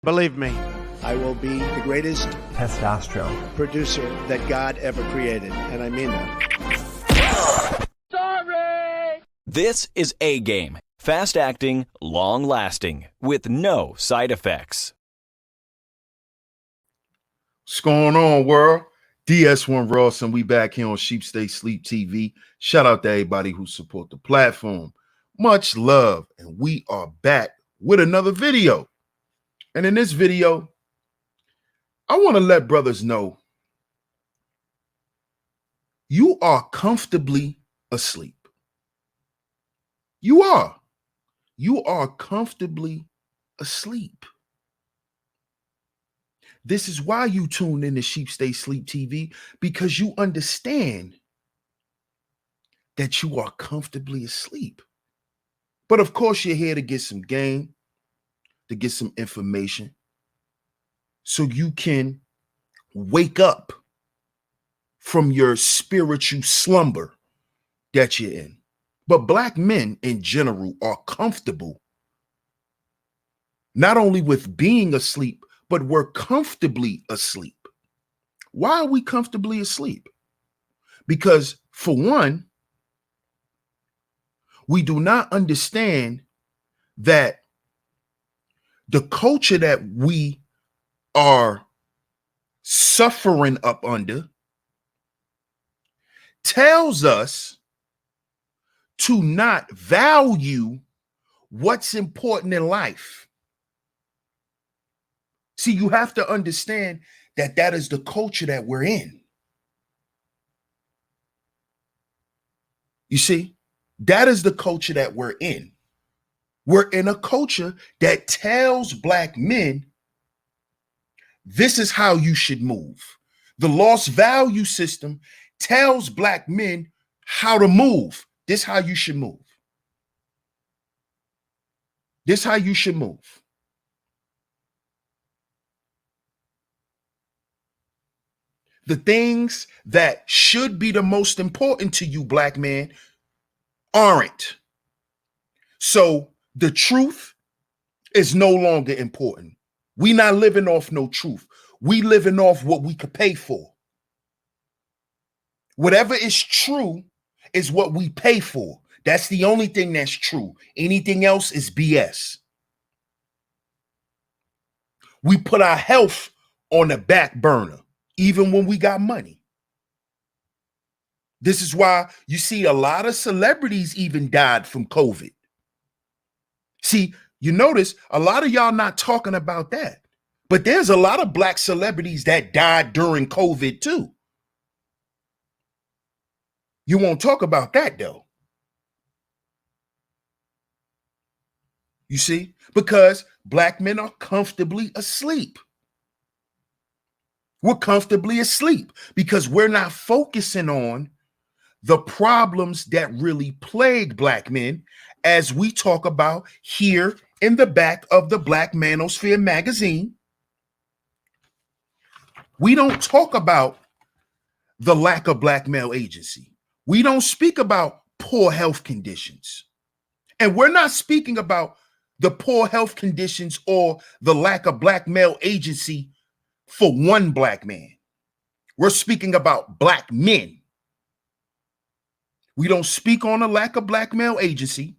Believe me, I will be the greatest testosterone producer that God ever created, and I mean that. Sorry! This is A-Game. Fast acting, long lasting, with no side effects. What's going on, world? DS1 Ross, and we back here on Stay Sleep TV. Shout out to everybody who support the platform. Much love, and we are back with another video. And in this video, I want to let brothers know you are comfortably asleep. You are. You are comfortably asleep. This is why you tune in to Stay Sleep TV, because you understand that you are comfortably asleep. But of course, you're here to get some game, to get some information, so you can wake up from your spiritual slumber that you're in. But black men in general are comfortable not only with being asleep, but we're comfortably asleep. Why are we comfortably asleep? Because for one, we do not understand that the culture that we are suffering up under tells us to not value what's important in life. See, you have to understand that that is the culture that we're in. You see, that is the culture that we're in. We're in a culture that tells black men, this is how you should move. The lost value system tells black men how to move. This is how you should move. This is how you should move. The things that should be the most important to you, black man, aren't. So the truth is no longer important. We not living off no truth. We living off what we could pay for. Whatever is true is what we pay for. That's the only thing that's true. Anything else is BS. We put our health on the back burner, even when we got money. This is why you see a lot of celebrities even died from COVID. See, you notice a lot of y'all not talking about that, but there's a lot of black celebrities that died during COVID too. You won't talk about that though. You see, because black men are comfortably asleep. We're comfortably asleep because we're not focusing on the problems that really plague black men, as we talk about here in the back of the Black Manosphere magazine. We don't talk about the lack of black male agency. We don't speak about poor health conditions. And we're not speaking about the poor health conditions or the lack of black male agency for one black man. We're speaking about black men. We don't speak on the lack of black male agency.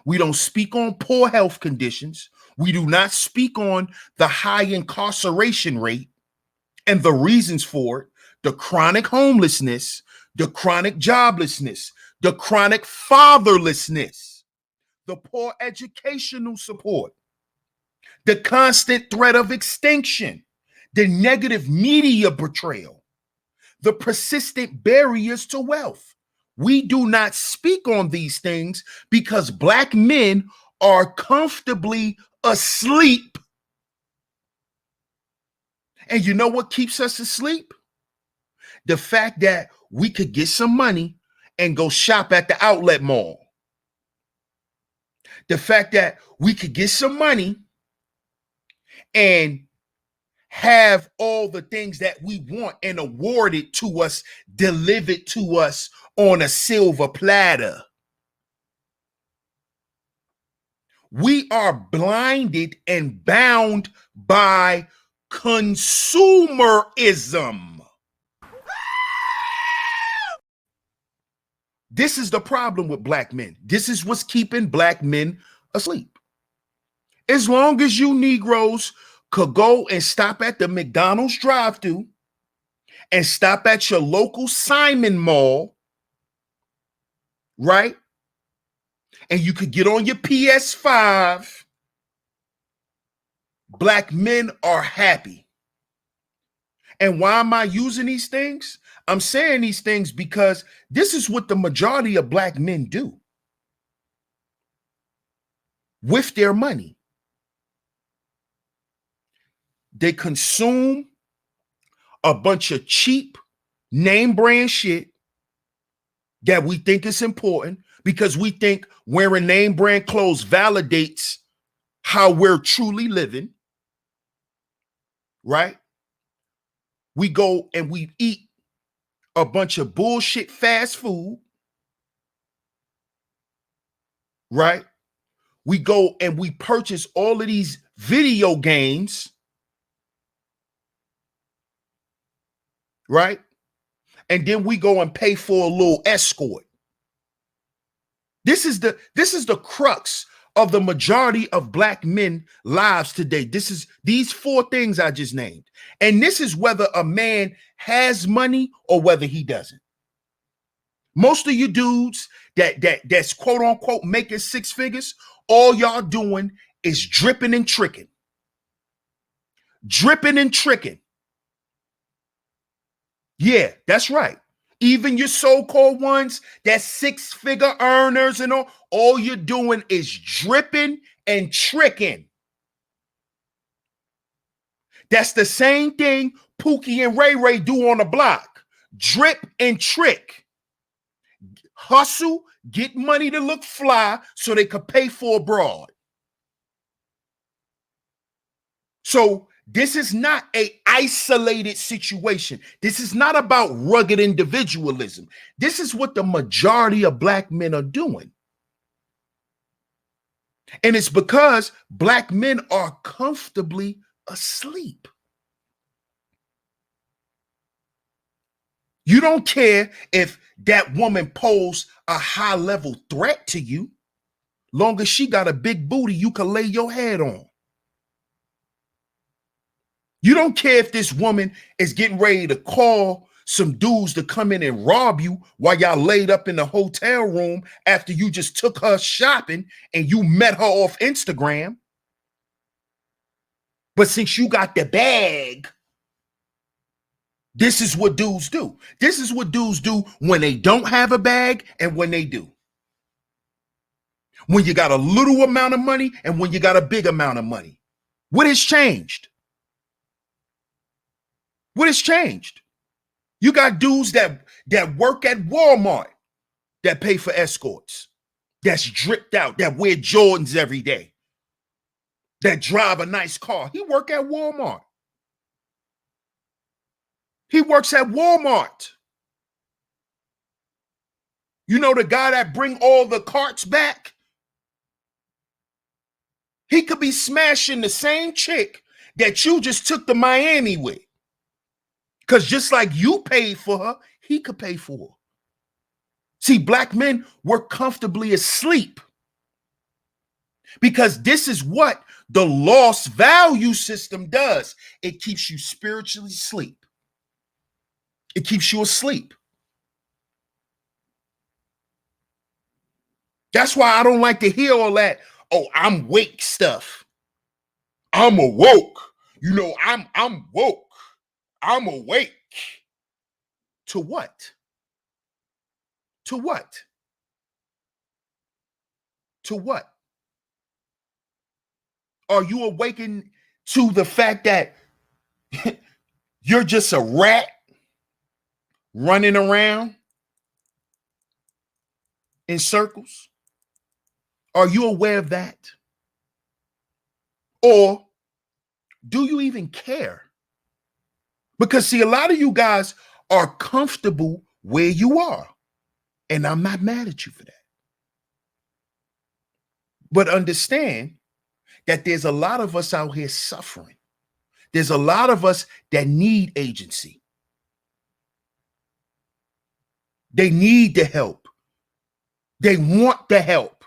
We don't speak on poor health conditions. We do not speak on the high incarceration rate and the reasons for it, the chronic homelessness, the chronic joblessness, the chronic fatherlessness, the poor educational support, the constant threat of extinction, the negative media portrayal, the persistent barriers to wealth. We do not speak on these things because black men are comfortably asleep. And you know what keeps us asleep? The fact that we could get some money and go shop at the outlet mall. The fact that we could get some money and have all the things that we want and awarded to us, delivered to us on a silver platter. We are blinded and bound by consumerism. This is the problem with black men. This is what's keeping black men asleep. As long as you Negroes could go and stop at the McDonald's drive-thru and stop at your local Simon Mall, right? And you could get on your PS5, black men are happy. And why am I using these things? I'm saying these things because this is what the majority of black men do with their money. They consume a bunch of cheap name brand shit that we think is important because we think wearing name brand clothes validates how we're truly living, right? We go and we eat a bunch of bullshit fast food, right? We go and we purchase all of these video games, right? And then we go and pay for a little escort. This is the crux of the majority of black men lives today. This is these four things I just named. And this is whether a man has money or whether he doesn't. Most of you dudes that's quote unquote making six figures, all y'all doing is dripping and tricking. Dripping and tricking. Yeah, that's right. Even your so-called ones that six-figure earners and all you're doing is dripping and tricking. That's the same thing Pookie and Ray Ray do on the block. Drip and trick. Hustle, get money to look fly so they could pay for a broad. So this is not an isolated situation. This is not about rugged individualism. This is what the majority of black men are doing. And it's because black men are comfortably asleep. You don't care if that woman posed a high-level threat to you. Long as she got a big booty you can lay your head on. You don't care if this woman is getting ready to call some dudes to come in and rob you while y'all laid up in the hotel room after you just took her shopping and you met her off Instagram. But since you got the bag, this is what dudes do. This is what dudes do when they don't have a bag and when they do. When you got a little amount of money and when you got a big amount of money. What has changed? What has changed? You got dudes that work at Walmart that pay for escorts, that's dripped out, that wear Jordans every day, that drive a nice car. He work at Walmart. He works at Walmart. You know the guy that bring all the carts back? He could be smashing the same chick that you just took to Miami with. Because just like you paid for her, he could pay for her. See, black men were comfortably asleep because this is what the lost value system does. It keeps you spiritually asleep. It keeps you asleep. That's why I don't like to hear all that, oh, I'm wake stuff. I'm awoke. You know, I'm woke. I'm awake. To what? To what? To what? Are you awakened to the fact that you're just a rat running around in circles? Are you aware of that? Or do you even care? Because see, a lot of you guys are comfortable where you are. And I'm not mad at you for that. But understand that there's a lot of us out here suffering. There's a lot of us that need agency. They need the help. They want the help.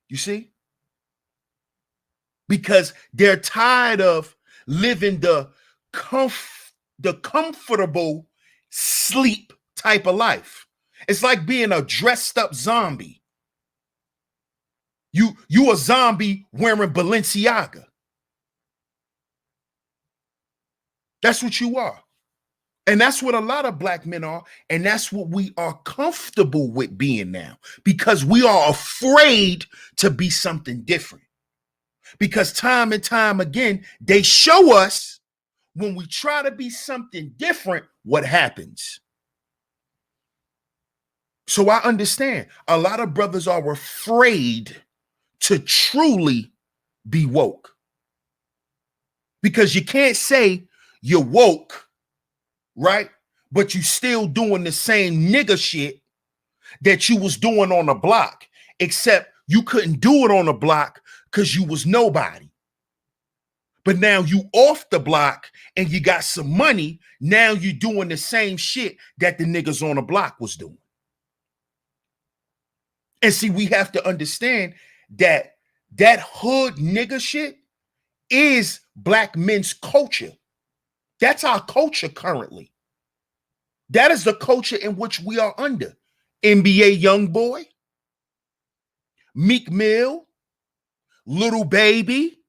You see? Because they're tired of living the comfortable sleep type of life. It's like being a dressed up zombie. You a zombie wearing Balenciaga. That's what you are. And that's what a lot of black men are. And that's what we are comfortable with being now, because we are afraid to be something different. Because time and time again, they show us when we try to be something different, what happens. So I understand a lot of brothers are afraid to truly be woke. Because you can't say you're woke, right? But you still doing the same nigga shit that you was doing on the block, except you couldn't do it on the block because you was nobody. But now you off the block and you got some money. Now you're doing the same shit that the niggas on the block was doing. And see, we have to understand that that hood nigga shit is black men's culture. That's our culture currently. That is the culture in which we are under. NBA Youngboy, Meek Mill, Little Baby,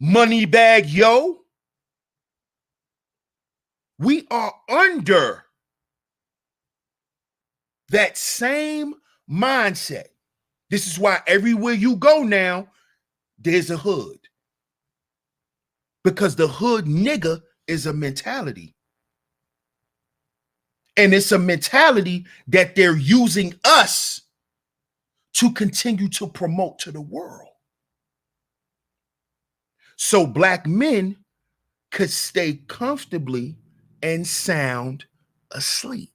Moneybag Yo. We are under that same mindset. This is why everywhere you go now, there's a hood. Because the hood nigga is a mentality. And it's a mentality that they're using us to continue to promote to the world. So black men could stay comfortably and sound asleep.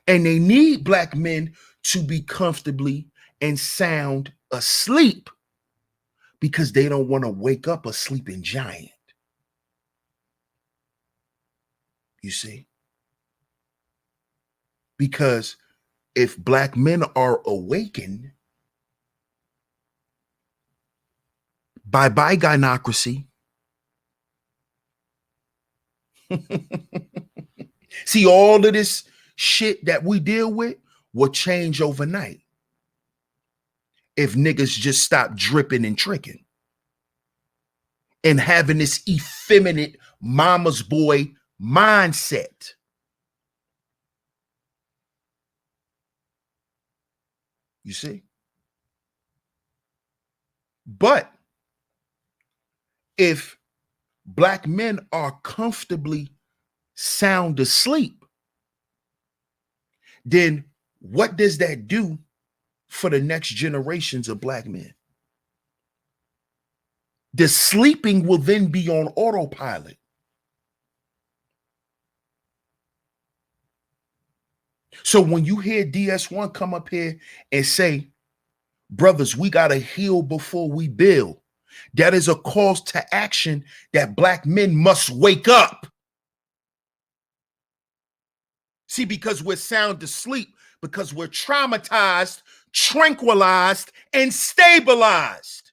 And they need black men to be comfortably and sound asleep because they don't want to wake up a sleeping giant. You see? Because if black men are awakened, bye-bye gynocracy. See, all of this shit that we deal with will change overnight if niggas just stop dripping and tricking and having this effeminate mama's boy mindset. You see? But if black men are comfortably sound asleep, then what does that do for the next generations of black men? The sleeping will then be on autopilot. So when you hear DS1 come up here and say, brothers, we got to heal before we build, that is a call to action that black men must wake up. See, because we're sound asleep, because we're traumatized, tranquilized, and stabilized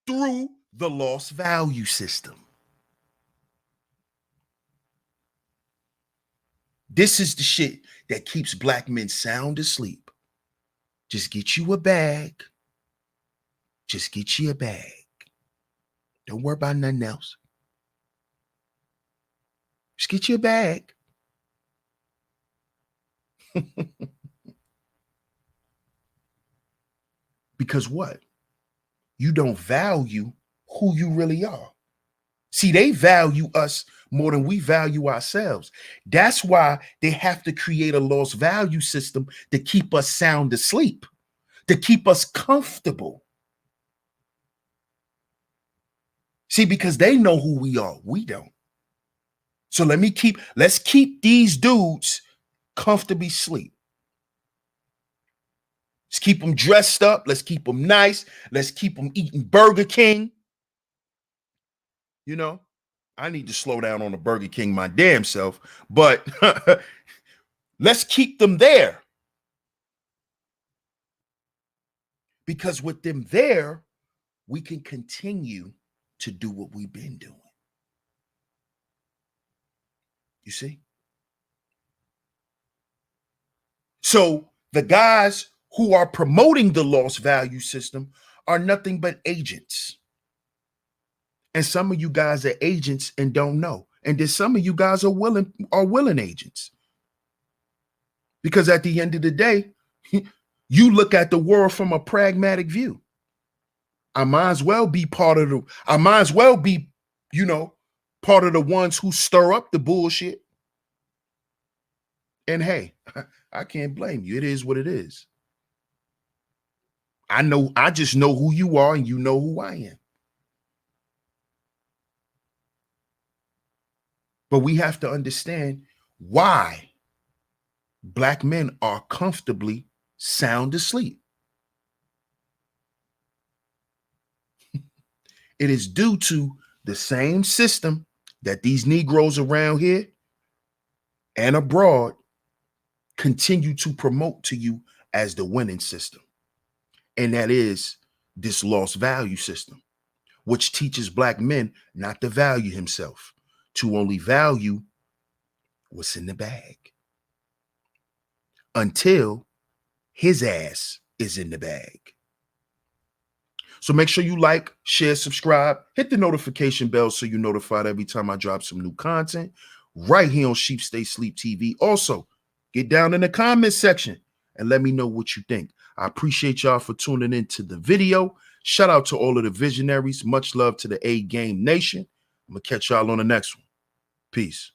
through the lost value system. This is the shit that keeps black men sound asleep. Just get you a bag. Just get you a bag. Don't worry about nothing else. Just get you a bag. Because what? You don't value who you really are. See, they value us more than we value ourselves. That's why they have to create a lost value system to keep us sound asleep, to keep us comfortable. See, because they know who we are. We don't. So let's keep these dudes comfortably sleep. Let's keep them dressed up. Let's keep them nice. Let's keep them eating Burger King. You know, I need to slow down on the Burger King my damn self, but let's keep them there. Because with them there, we can continue to do what we've been doing. You see? So the guys who are promoting the lost value system are nothing but agents. And some of you guys are agents and don't know. And then some of you guys are willing agents. Because at the end of the day, you look at the world from a pragmatic view. I might as well be part of the ones who stir up the bullshit. And hey, I can't blame you. It is what it is. I just know who you are and you know who I am. But we have to understand why Black men are comfortably sound asleep. It is due to the same system that these Negroes around here and abroad continue to promote to you as the winning system. And that is this lost value system, which teaches Black men not to value himself, to only value what's in the bag until his ass is in the bag. So make sure you like, share, subscribe, hit the notification bell so you're notified every time I drop some new content right here on Sheep Stay Sleep TV. Also, get down in the comment section and let me know what you think. I appreciate y'all for tuning into the video. Shout out to all of the visionaries. Much love to the A Game Nation. I'm going to catch y'all on the next one. Peace.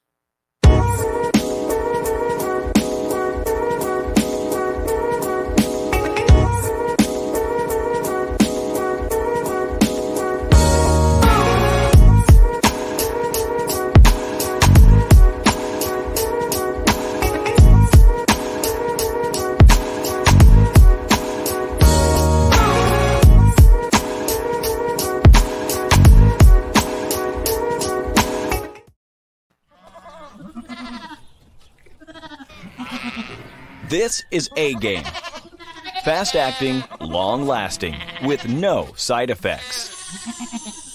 This is A Game. Fast acting, long lasting, with no side effects.